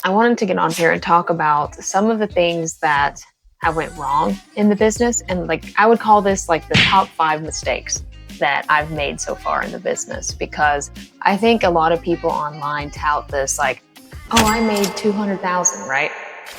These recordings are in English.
I wanted to get on here and talk about some of the things that I went wrong in the business. And like, I would call this like the top 5 mistakes that I've made so far in the business, because I think a lot of people online tout this like, oh, I made 200,000, right?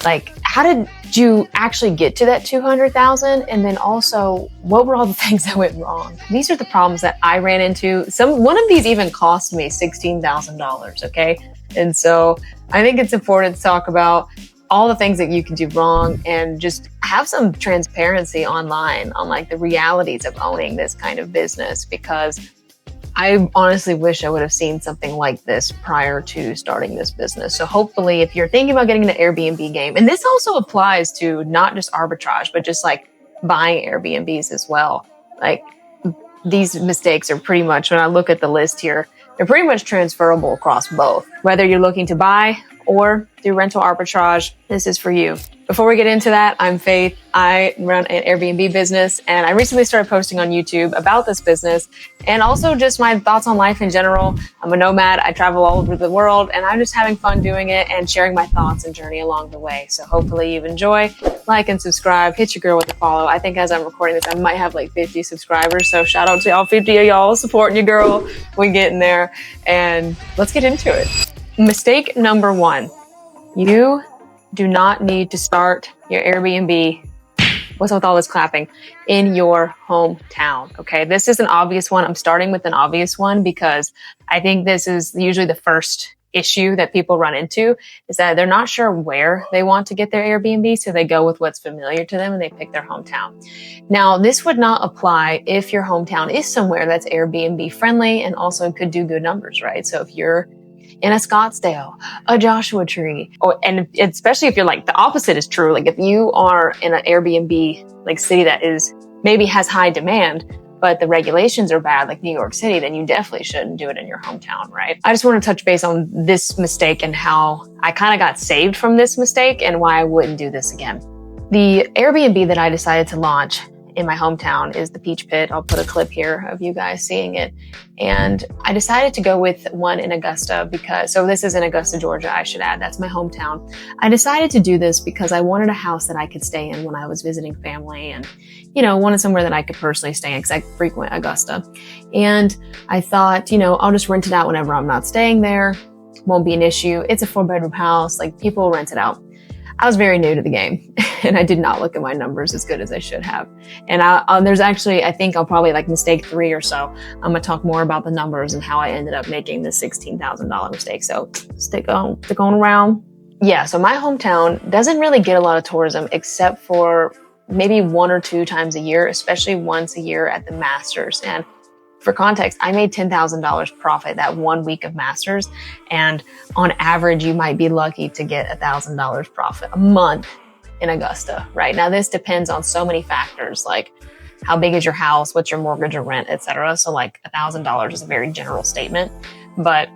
Like, how did you actually get to that 200,000? And then also, what were all the things that went wrong? These are the problems that I ran into. One of these even cost me $16,000, okay? And so I think it's important to talk about all the things that you can do wrong and just have some transparency online on like the realities of owning this kind of business, because I honestly wish I would have seen something like this prior to starting this business. So hopefully, if you're thinking about getting in the Airbnb game, and this also applies to not just arbitrage, but just like buying Airbnbs as well. Like, these mistakes are pretty much, when I look at the list here, they're pretty much transferable across both. Whether you're looking to buy or do rental arbitrage, this is for you. Before we get into that, I'm Faith. I run an Airbnb business, and I recently started posting on YouTube about this business and also just my thoughts on life in general. I'm a nomad. I travel all over the world, and I'm just having fun doing it and sharing my thoughts and journey along the way. So hopefully you enjoy. Like and subscribe. Hit your girl with a follow. I think as I'm recording this, I might have like 50 subscribers. So shout out to all 50 of y'all supporting your girl. We getting there, and let's get into it. Mistake number 1. You do not need to start your Airbnb, what's with all this clapping, in your hometown, okay? This is an obvious one. I'm starting with an obvious one because I think this is usually the first issue that people run into, is that they're not sure where they want to get their Airbnb, so they go with what's familiar to them and they pick their hometown. Now, this would not apply if your hometown is somewhere that's Airbnb friendly and also could do good numbers, right? So if you're in a Scottsdale, a Joshua Tree, and especially if you're like, the opposite is true. Like if you are in an Airbnb like city that is maybe has high demand, but the regulations are bad, like New York City, then you definitely shouldn't do it in your hometown, right? I just want to touch base on this mistake and how I kind of got saved from this mistake and why I wouldn't do this again. The Airbnb that I decided to launch in my hometown is the Peach Pit. I'll put a clip here of you guys seeing it. And I decided to go with one in Augusta so this is in Augusta, Georgia, I should add. That's my hometown. I decided to do this because I wanted a house that I could stay in when I was visiting family, and, wanted somewhere that I could personally stay in because I frequent Augusta. And I thought, I'll just rent it out whenever I'm not staying there. Won't be an issue. It's a 4-bedroom house. Like, people rent it out. I was very new to the game and I did not look at my numbers as good as I should have. And there's actually, I think I'll probably like mistake 3 or so. I'm going to talk more about the numbers and how I ended up making the $16,000 mistake. So stick on around. Yeah. So my hometown doesn't really get a lot of tourism except for maybe 1 or 2 times a year, especially once a year at the Masters. And for context, I made $10,000 profit that 1 week of Masters. And on average, you might be lucky to get $1,000 profit a month in Augusta, right? Now, this depends on so many factors, like how big is your house, what's your mortgage or rent, etc. So like $1,000 is a very general statement, but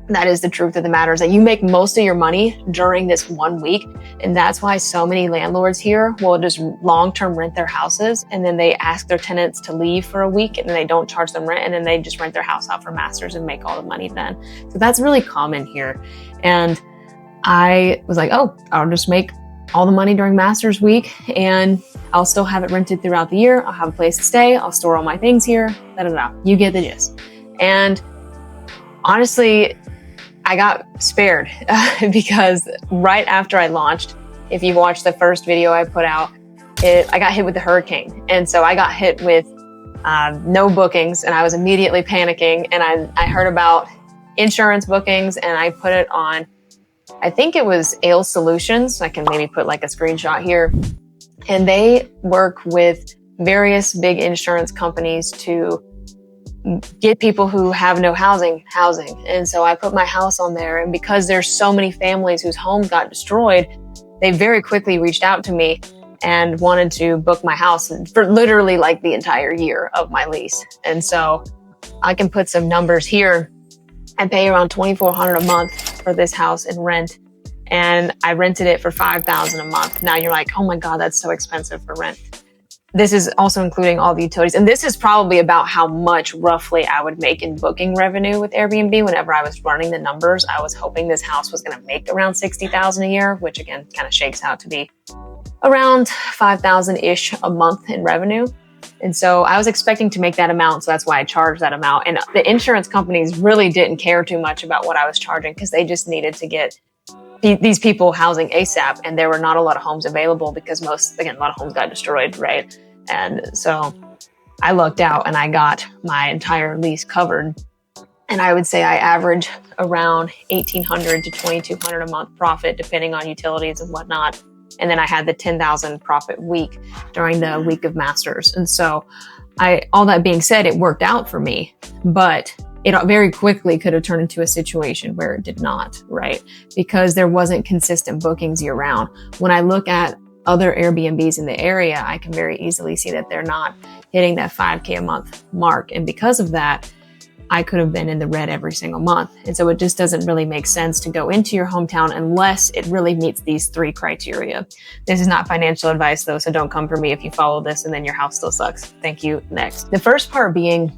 that is the truth of the matter, is that you make most of your money during this 1 week. And that's why so many landlords here will just long-term rent their houses, and then they ask their tenants to leave for a week and they don't charge them rent, and then they just rent their house out for Masters and make all the money then. So that's really common here. And I was like, oh, I'll just make all the money during Masters week and I'll still have it rented throughout the year. I'll have a place to stay. I'll store all my things here. You get the gist. And honestly, I got spared because right after I launched, if you watched the first video I put out, I got hit with the hurricane. And so I got hit with no bookings, and I was immediately panicking. And I heard about insurance bookings, and I put it on, I think it was Ale Solutions. I can maybe put like a screenshot here. And they work with various big insurance companies to get people who have no housing. And so I put my house on there, and because there's so many families whose homes got destroyed, they very quickly reached out to me and wanted to book my house for literally like the entire year of my lease. And so I can put some numbers here. I pay around $2,400 a month for this house in rent, and I rented it for $5,000 a month. Now you're like, oh my God, that's so expensive for rent. this is also including all the utilities. And this is probably about how much roughly I would make in booking revenue with Airbnb. Whenever I was running the numbers, I was hoping this house was going to make around $60,000 a year, which again, kind of shakes out to be around 5,000-ish a month in revenue. And so I was expecting to make that amount. So that's why I charged that amount. And the insurance companies really didn't care too much about what I was charging because they just needed to get these people housing ASAP. And there were not a lot of homes available because a lot of homes got destroyed, right? And so I lucked out and I got my entire lease covered. And I would say I average around $1,800 to $2,200 a month profit, depending on utilities and whatnot. And then I had the 10,000 profit week during the week of masters. And so all that being said, it worked out for me, but it very quickly could have turned into a situation where it did not, right? Because there wasn't consistent bookings year round. When I look at other Airbnbs in the area, I can very easily see that they're not hitting that $5K a month mark. And because of that, I could have been in the red every single month. And so it just doesn't really make sense to go into your hometown unless it really meets these 3 criteria. This is not financial advice though, so don't come for me if you follow this and then your house still sucks. Thank you. Next. The first part being,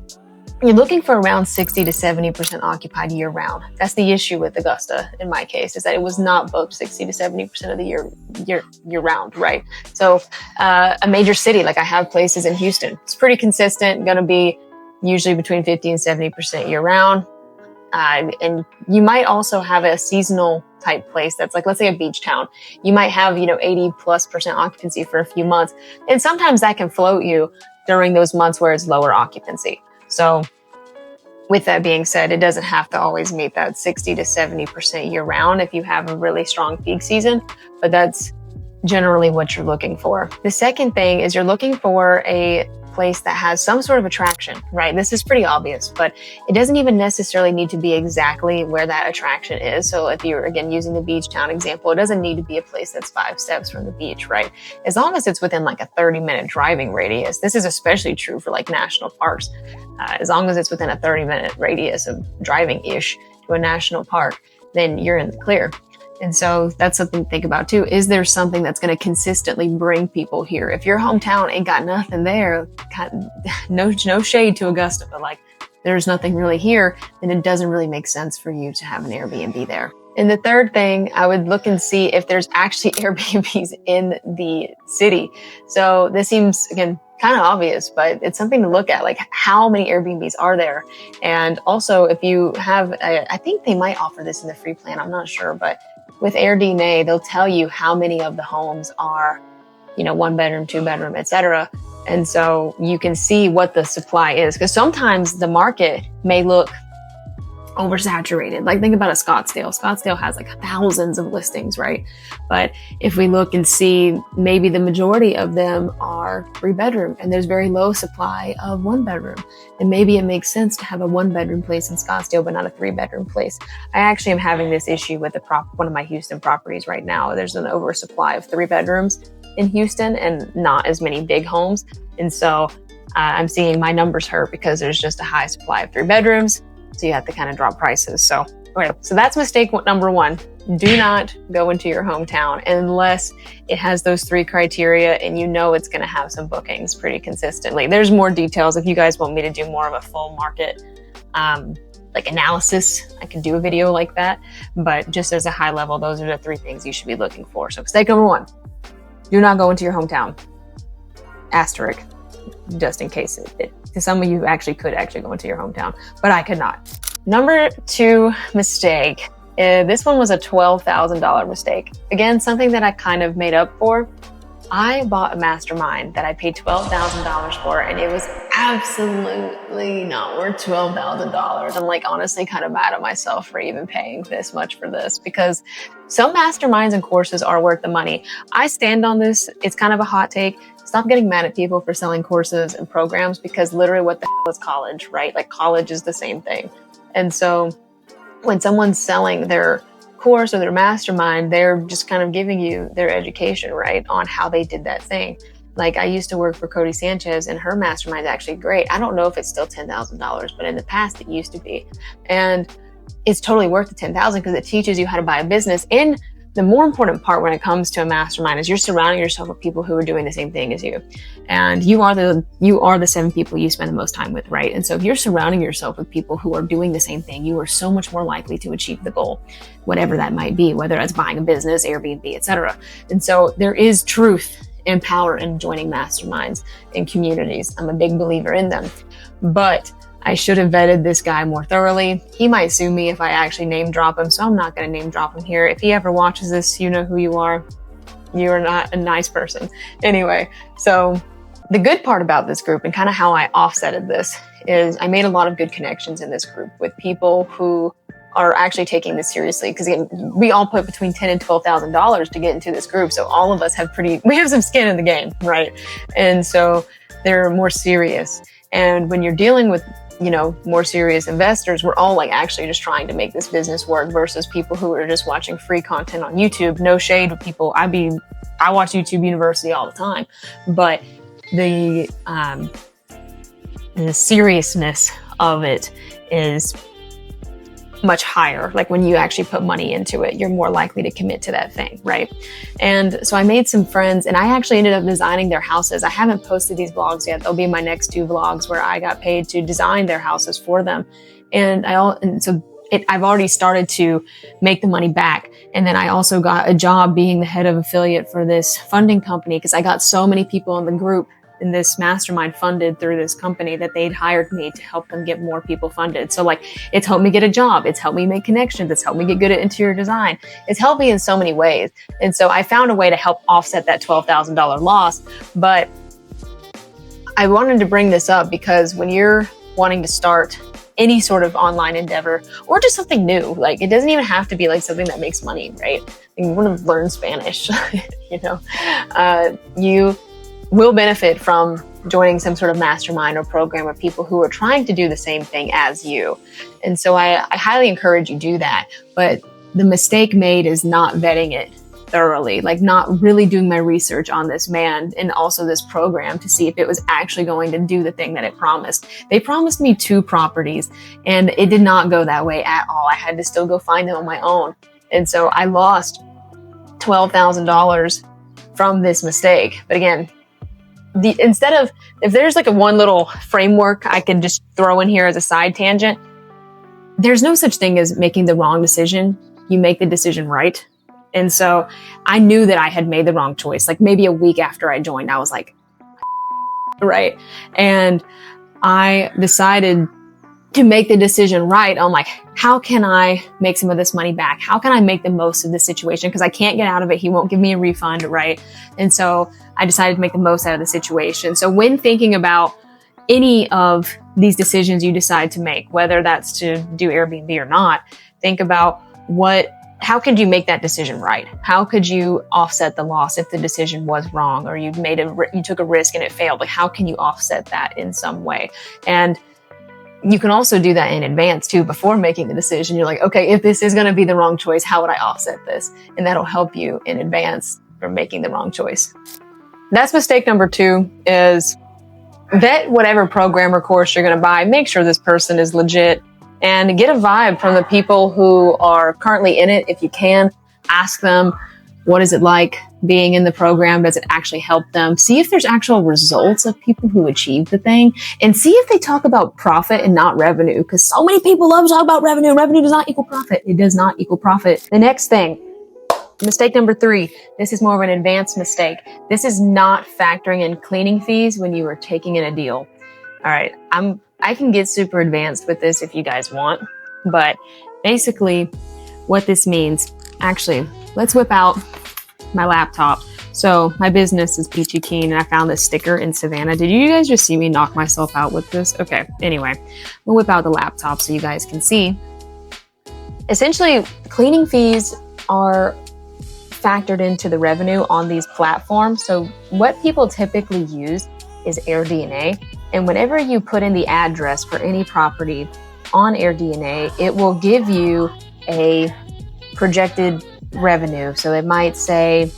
you're looking for around 60 to 70% occupied year round. That's the issue with Augusta in my case, is that it was not booked 60 to 70% of the year round, right? So a major city, like I have places in Houston, it's pretty consistent, gonna be usually between 50 and 70% year round. And you might also have a seasonal type place that's like, let's say a beach town. You might have, 80+% occupancy for a few months. And sometimes that can float you during those months where it's lower occupancy. So with that being said, it doesn't have to always meet that 60 to 70% year round if you have a really strong peak season, but that's generally what you're looking for. The second thing is you're looking for a place that has some sort of attraction, right? This is pretty obvious, but it doesn't even necessarily need to be exactly where that attraction is. So if you're, again, using the beach town example, it doesn't need to be a place that's 5 steps from the beach, right? As long as it's within like a 30-minute driving radius. This is especially true for like national parks. As long as it's within a 30-minute radius of driving-ish to a national park, then you're in the clear. And so that's something to think about too. Is there something that's going to consistently bring people here? If your hometown ain't got nothing there, no shade to Augusta, but like there's nothing really here, then it doesn't really make sense for you to have an Airbnb there. And the third thing, I would look and see if there's actually Airbnbs in the city. So this seems, again, kind of obvious, but it's something to look at, like how many Airbnbs are there? And also if you have, I think they might offer this in the free plan, I'm not sure, but with AirDNA, they'll tell you how many of the homes are, 1 bedroom, 2 bedroom, etc. And so you can see what the supply is, because sometimes the market may look oversaturated. Like think about a Scottsdale. Scottsdale has like thousands of listings, right? But if we look and see, maybe the majority of them are 3 bedroom and there's very low supply of 1 bedroom. And maybe it makes sense to have a 1 bedroom place in Scottsdale, but not a 3 bedroom place. I actually am having this issue with one of my Houston properties right now. There's an oversupply of 3 bedrooms in Houston and not as many big homes. And so I'm seeing my numbers hurt because there's just a high supply of 3 bedrooms. So you have to kind of drop prices. So that's mistake number 1. Do not go into your hometown unless it has those 3 criteria and it's going to have some bookings pretty consistently. There's more details. If you guys want me to do more of a full market analysis, I can do a video like that. But just as a high level, those are the 3 things you should be looking for. So mistake number 1, do not go into your hometown. Asterisk, just in case some of you could go into your hometown, but I could not. Number 2 mistake. This one was a $12,000 mistake. Again, something that I kind of made up for. I bought a mastermind that I paid $12,000 for, and it was absolutely not worth $12,000. I'm honestly kind of mad at myself for even paying this much for this, because some masterminds and courses are worth the money. I stand on this. It's kind of a hot take. Stop getting mad at people for selling courses and programs, because literally what the hell is college, right? Like college is the same thing. And so when someone's selling their course or their mastermind, they're just kind of giving you their education, right, on how they did that thing. Like I used to work for Cody Sanchez, and her mastermind is actually great. I don't know if it's still $10,000, but in the past it used to be. And it's totally worth the $10,000 because it teaches you how to buy a business. And the more important part when it comes to a mastermind is you're surrounding yourself with people who are doing the same thing as you. And you are the 7 people you spend the most time with, right? And so if you're surrounding yourself with people who are doing the same thing, you are so much more likely to achieve the goal, whatever that might be, whether that's buying a business, Airbnb, etc. And so there is truth and power in joining masterminds and communities. I'm a big believer in them, but I should have vetted this guy more thoroughly. He might sue me if I actually name drop him, so I'm not going to name drop him here. If he ever watches this, you know who you are. You are not a nice person. Anyway, so the good part about this group and kind of how I offsetted this is I made a lot of good connections in this group with people who are actually taking this seriously, because we all put between $10,000 and $12,000 to get into this group. So all of us we have some skin in the game, right? And so they're more serious. And when you're dealing with, more serious investors, we're all like actually just trying to make this business work versus people who are just watching free content on YouTube. No shade with people. I watch YouTube University all the time, but the seriousness of it is much higher. Like when you actually put money into it, you're more likely to commit to that thing, right? And so I made some friends, and I actually ended up designing their houses. I haven't posted these vlogs yet. They'll be my next 2 vlogs where I got paid to design their houses for them. I've already started to make the money back. And then I also got a job being the head of affiliate for this funding company, because I got so many people in the group in this mastermind funded through this company that they'd hired me to help them get more people funded. So like, it's helped me get a job. It's helped me make connections. It's helped me get good at interior design. It's helped me in so many ways. And so I found a way to help offset that $12,000 loss. But I wanted to bring this up because when you're wanting to start any sort of online endeavor or just something new, like it doesn't even have to be like something that makes money, right? You want to learn Spanish, you will benefit from joining some sort of mastermind or program of people who are trying to do the same thing as you. And so I highly encourage you do that. But the mistake made is not vetting it thoroughly, like not really doing my research on this man and also this program to see if it was actually going to do the thing that it promised. They promised me 2 properties and it did not go that way at all. I had to still go find them on my own. And so I lost $12,000 from this mistake. But again, if there's like a one little framework I can just throw in here as a side tangent, there's no such thing as making the wrong decision. You make the decision right. And so I knew that I had made the wrong choice. Like maybe a week after I joined, I was like, right. And I decided to make the decision right on like, how can I make some of this money back? How can I make the most of this situation? Because I can't get out of it. He won't give me a refund, right? And so I decided to make the most out of the situation. So when thinking about any of these decisions you decide to make, whether that's to do Airbnb or not, think about how could you make that decision right? How could you offset the loss if the decision was wrong or you took a risk and it failed? Like how can you offset that in some way? And you can also do that in advance too, before making the decision. You're like, okay, if this is going to be the wrong choice, how would I offset this? And that'll help you in advance from making the wrong choice. That's mistake number 2 is vet whatever program or course you're going to buy. Make sure this person is legit and get a vibe from the people who are currently in it. If you can, ask them, what is it like being in the program? Does it actually help them? See if there's actual results of people who achieve the thing, and see if they talk about profit and not revenue, because so many people love to talk about revenue. Revenue does not equal profit. It does not equal profit. The next thing, mistake number 3, this is more of an advanced mistake. This is not factoring in cleaning fees when you are taking in a deal. All right, I can get super advanced with this if you guys want, but basically what this means, actually, let's whip out my laptop. So my business is Peachy Keen, and I found this sticker in Savannah. Did you guys just see me knock myself out with this? Okay, anyway, we'll whip out the laptop so you guys can see. Essentially, cleaning fees are factored into the revenue on these platforms. So what people typically use is AirDNA. And whenever you put in the address for any property on AirDNA, it will give you a projected revenue. So it might say,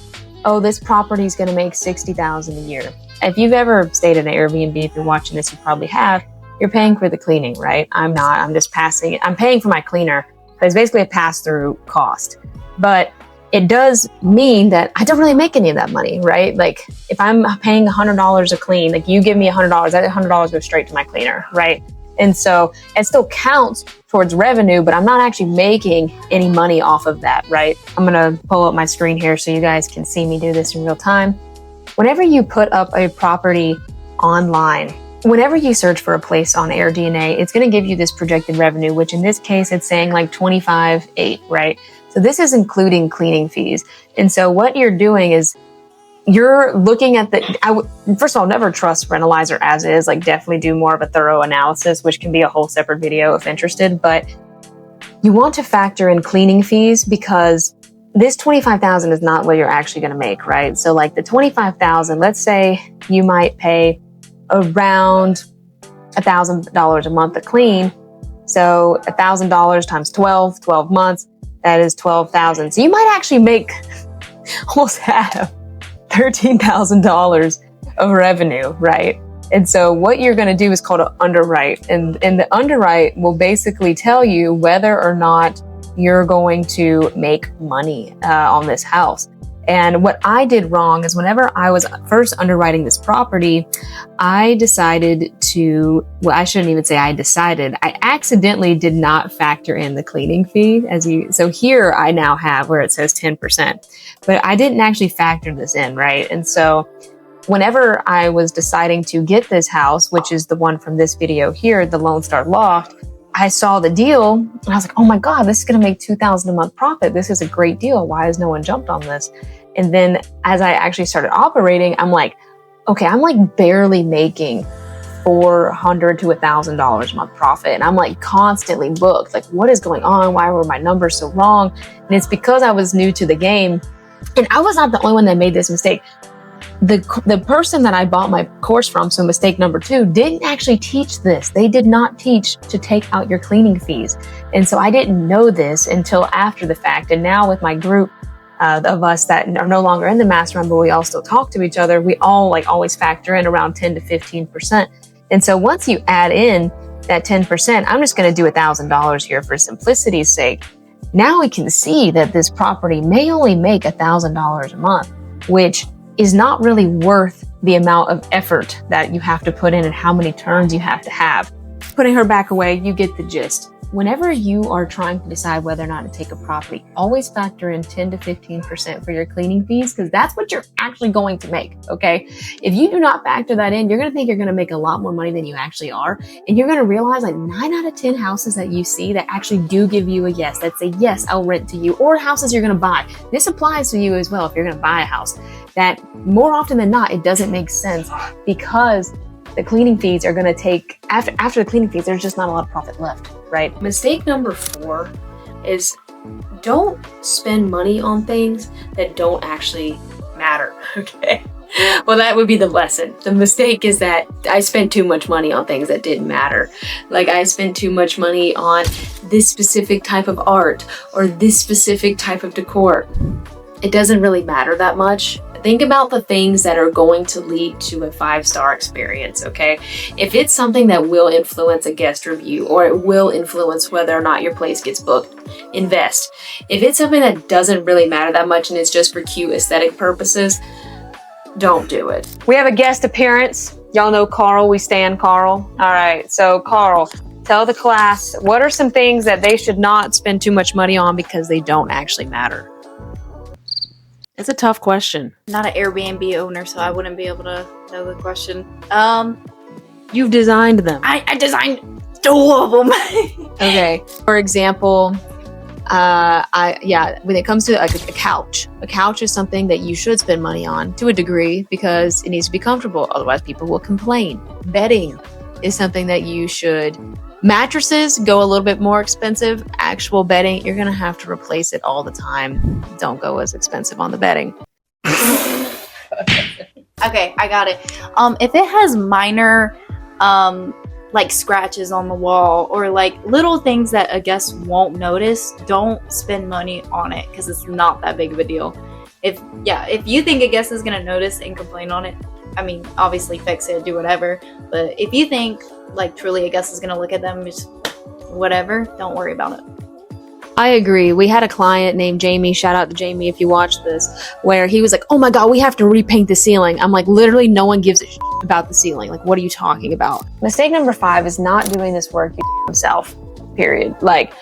oh, this property is going to make $60,000 a year. If you've ever stayed at an Airbnb, if you're watching this, you probably have. You're paying for the cleaning, right? I'm not. I'm just passing it. I'm paying for my cleaner, but it's basically a pass-through cost. But it does mean that I don't really make any of that money, right? Like if I'm paying $100 a clean, like you give me $100, that $100 goes straight to my cleaner, right? And so it still counts towards revenue, but I'm not actually making any money off of that, right? I'm gonna pull up my screen here so you guys can see me do this in real time. Whenever you put up a property online, whenever you search for a place on AirDNA, it's gonna give you this projected revenue, which in this case, it's saying like 25.8, right? So this is including cleaning fees. And so what you're doing is you're looking at first of all, never trust Rentalizer as is, like definitely do more of a thorough analysis, which can be a whole separate video if interested, but you want to factor in cleaning fees because this $25,000 is not what you're actually going to make, right? So like the $25,000, let's say you might pay around $1,000 a month to clean. So $1,000 times 12 months, that is $12,000. So you might actually make almost half, $13,000 of revenue, right? And so what you're going to do is called an underwrite. And the underwrite will basically tell you whether or not you're going to make money on this house. And what I did wrong is whenever I was first underwriting this property, I decided to, well, I shouldn't even say I decided, I accidentally did not factor in the cleaning fee. So here I now have where it says 10%, but I didn't actually factor this in, right? And so whenever I was deciding to get this house, which is the one from this video here, the Lone Star Loft, I saw the deal and I was like, oh my God, this is going to make $2,000 a month profit. This is a great deal. Why has no one jumped on this? And then as I actually started operating, I'm like, okay, I'm like barely making $400 to $1,000 a month profit. And I'm like constantly booked. Like, what is going on? Why were my numbers so wrong? And it's because I was new to the game. And I was not the only one that made this mistake. The person that I bought my course from, so mistake number 2, didn't actually teach this. They did not teach to take out your cleaning fees. And so I didn't know this until after the fact. And now with my group of us that are no longer in the mastermind, but we all still talk to each other, we all like always factor in around 10 to 15%. And so once you add in that 10%, I'm just going to do $1,000 here for simplicity's sake. Now we can see that this property may only make $1,000 a month, which is not really worth the amount of effort that you have to put in and how many turns you have to have. Putting her back away, you get the gist. Whenever you are trying to decide whether or not to take a property, always factor in 10 to 15% for your cleaning fees, because that's what you're actually going to make, okay? If you do not factor that in, you're going to think you're going to make a lot more money than you actually are. And you're going to realize like 9 out of 10 houses that you see that actually do give you a yes, that say, yes, I'll rent to you, or houses you're going to buy. This applies to you as well if you're going to buy a house. That more often than not, it doesn't make sense because the cleaning fees are going to take, after the cleaning fees, there's just not a lot of profit left, right? Mistake number 4 is don't spend money on things that don't actually matter, okay? Well, that would be the lesson. The mistake is that I spent too much money on things that didn't matter. Like I spent too much money on this specific type of art or this specific type of decor. It doesn't really matter that much. Think about the things that are going to lead to a 5-star experience, okay? If it's something that will influence a guest review or it will influence whether or not your place gets booked, invest. If it's something that doesn't really matter that much and it's just for cute aesthetic purposes, don't do it. We have a guest appearance. Y'all know Carl. We stand Carl. All right, so Carl, tell the class, what are some things that they should not spend too much money on because they don't actually matter? It's a tough question. Not an Airbnb owner, so I wouldn't be able to know the question. You've designed them. I designed 2 of them. Okay. For example, when it comes to like a couch is something that you should spend money on to a degree because it needs to be comfortable. Otherwise, people will complain. Bedding is something that you should. Mattresses go a little bit more expensive. Actual bedding, you're going to have to replace it all the time. Don't go as expensive on the bedding. Okay, I got it. If it has minor, like scratches on the wall or like little things that a guest won't notice, don't spend money on it because it's not that big of a deal. If you think a guest is going to notice and complain on it, I mean, obviously fix it, do whatever. But if you think like truly a guest is going to look at them, just whatever, don't worry about it. I agree. We had a client named Jamie, shout out to Jamie if you watch this, where he was like, oh my God, we have to repaint the ceiling. I'm like, literally no one gives a shit about the ceiling. Like, what are you talking about? Mistake number 5 is not doing this work yourself, period. Like,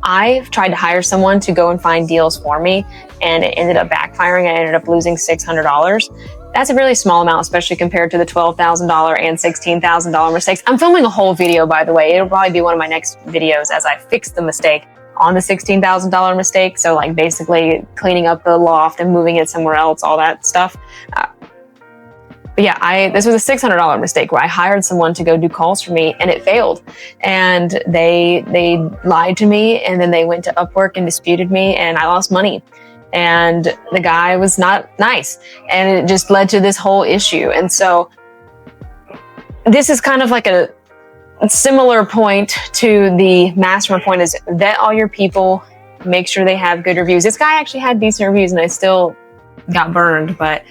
I've tried to hire someone to go and find deals for me, and it ended up backfiring. I ended up losing $600. That's a really small amount, especially compared to the $12,000 and $16,000 mistakes. I'm filming a whole video, by the way. It'll probably be one of my next videos as I fix the mistake on the $16,000 mistake. So like basically cleaning up the loft and moving it somewhere else, all that stuff. But yeah, this was a $600 mistake where I hired someone to go do calls for me, and it failed. And they lied to me, and then they went to Upwork and disputed me, and I lost money. And the guy was not nice, and it just led to this whole issue. And so this is kind of like a similar point to the mastermind point, is vet all your people, make sure they have good reviews. This guy actually had decent reviews, and I still got burned, but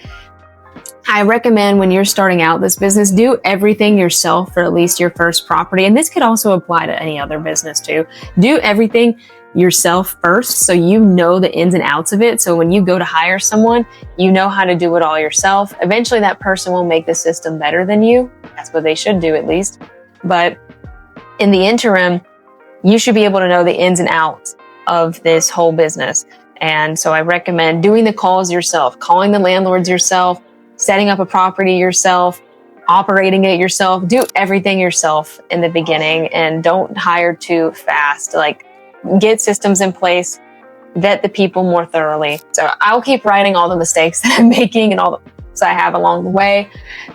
I recommend when you're starting out this business, do everything yourself for at least your first property. And this could also apply to any other business too. Do everything yourself first, so you know the ins and outs of it. So when you go to hire someone, you know how to do it all yourself. Eventually that person will make the system better than you. That's what they should do, at least. But in the interim, you should be able to know the ins and outs of this whole business. And so I recommend doing the calls yourself, calling the landlords yourself, setting up a property yourself, operating it yourself. Do everything yourself in the beginning, and don't hire too fast. Like, get systems in place, vet the people more thoroughly. So I'll keep writing all the mistakes that I'm making and all the mistakes I have along the way.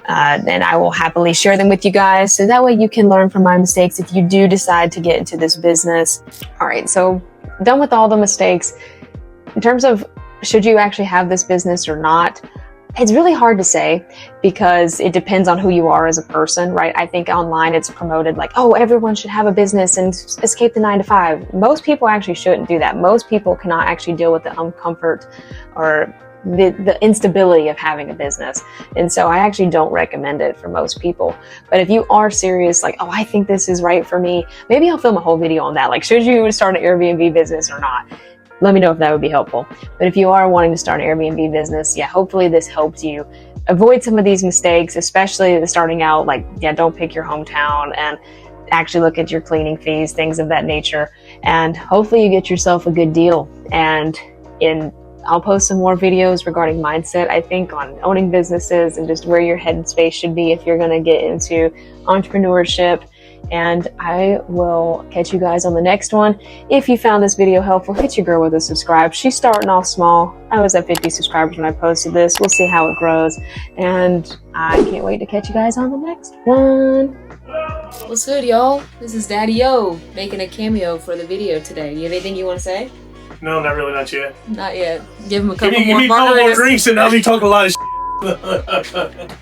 And I will happily share them with you guys, so that way you can learn from my mistakes if you do decide to get into this business. All right, so done with all the mistakes. In terms of should you actually have this business or not, it's really hard to say, because it depends on who you are as a person, right? I think online it's promoted like, oh, everyone should have a business and escape the 9-to-5. Most people actually shouldn't do that. Most people cannot actually deal with the uncomfort or the instability of having a business. And so I actually don't recommend it for most people. But if you are serious, like, oh, I think this is right for me, maybe I'll film a whole video on that. Like, should you start an Airbnb business or not? Let me know if that would be helpful. But if you are wanting to start an Airbnb business, yeah, hopefully this helps you avoid some of these mistakes, especially the starting out. Like, yeah, don't pick your hometown, and actually look at your cleaning fees, things of that nature. And hopefully you get yourself a good deal. And I'll post some more videos regarding mindset, I think, on owning businesses and just where your headspace should be if you're going to get into entrepreneurship. And I will catch you guys on the next one. If you found this video helpful, hit your girl with a subscribe. She's starting off small. I was at 50 subscribers when I posted this. We'll see how it grows. And I can't wait to catch you guys on the next one. What's good, y'all? This is Daddy Yo making a cameo for the video today. You have anything you want to say? No, not really, not yet. Not yet. Give him a couple give me a couple more drinks and I'll be talking a lot of shit.